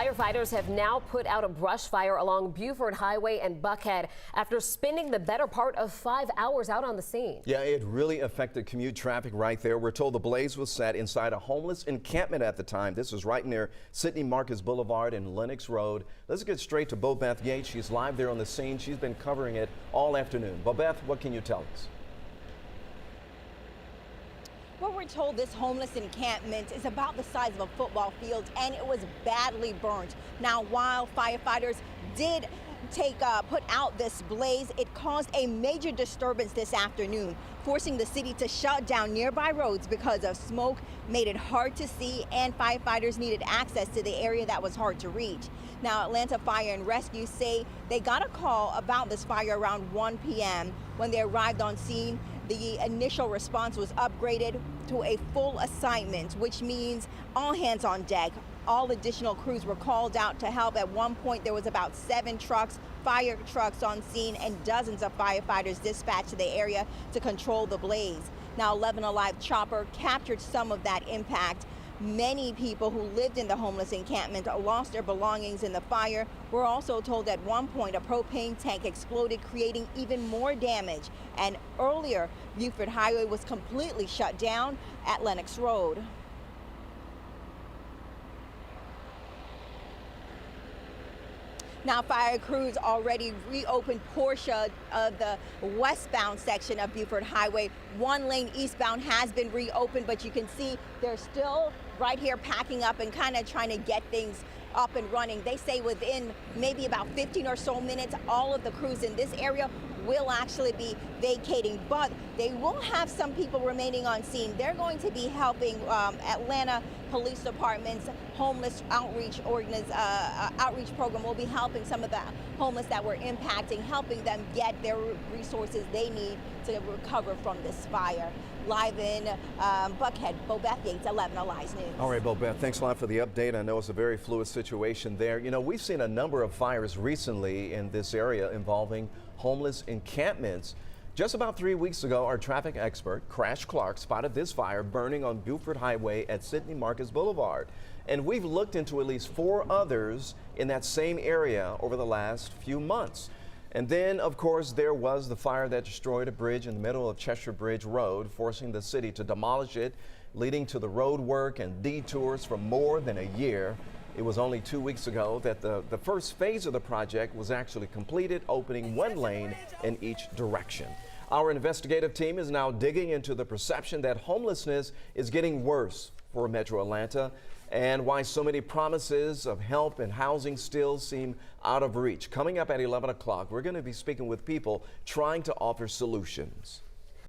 Firefighters have now put out a brush fire along Buford Highway and Buckhead after spending the better part of 5 hours out on the scene. Yeah, it really affected commute traffic right there. We're told the blaze was set inside a homeless encampment at the time. This was right near Sidney Marcus Boulevard and Lenox Road. Let's get straight to Bobeth Yates. She's live there on the scene. She's been covering it all afternoon. Bobeth, what can you tell us? Well, we're told this homeless encampment is about the size of a football field, and it was badly burnt. Now, while firefighters did put out this blaze, it caused a major disturbance this afternoon, forcing the city to shut down nearby roads because of smoke, made it hard to see, and firefighters needed access to the area that was hard to reach. Now, Atlanta Fire and Rescue say they got a call about this fire around 1 p.m. When they arrived on scene, the initial response was upgraded to a full assignment, which means all hands on deck. All additional crews were called out to help. At one point, there was about 7 fire trucks on scene, and dozens of firefighters dispatched to the area to control the blaze. Now, 11 Alive chopper captured some of that impact. Many people who lived in the homeless encampment lost their belongings in the fire. We're also told at one point a propane tank exploded, creating even more damage. And earlier, Buford Highway was completely shut down at Lenox Road. Now, fire crews already reopened portion of the westbound section of Buford Highway. One lane eastbound has been reopened, but you can see they're still right here packing up and kind of trying to get things up and running. They say within maybe about 15 or so minutes, all of the crews in this area will actually be vacating, but they will have some people remaining on scene. They're going to be helping Atlanta Police Department's homeless outreach program will be helping some of the homeless that were impacting, helping them get their resources they need to recover from this fire. Live in Buckhead, Bobeth Yates, 11 Alive News. All right, Bobeth, thanks a lot for the update. I know it's a very fluid situation there. You know, we've seen a number of fires recently in this area involving homeless encampments. Just about 3 weeks ago, our traffic expert, Crash Clark, spotted this fire burning on Buford Highway at Sidney Marcus Boulevard. And we've looked into at least 4 others in that same area over the last few months. And then, of course, there was the fire that destroyed a bridge in the middle of Cheshire Bridge Road, forcing the city to demolish it, leading to the road work and detours for more than a year. It was only 2 weeks ago that the first phase of the project was actually completed, opening 1 lane in each direction. Our investigative team is now digging into the perception that homelessness is getting worse for Metro Atlanta and why so many promises of help and housing still seem out of reach. Coming up at 11 o'clock, we're going to be speaking with people trying to offer solutions.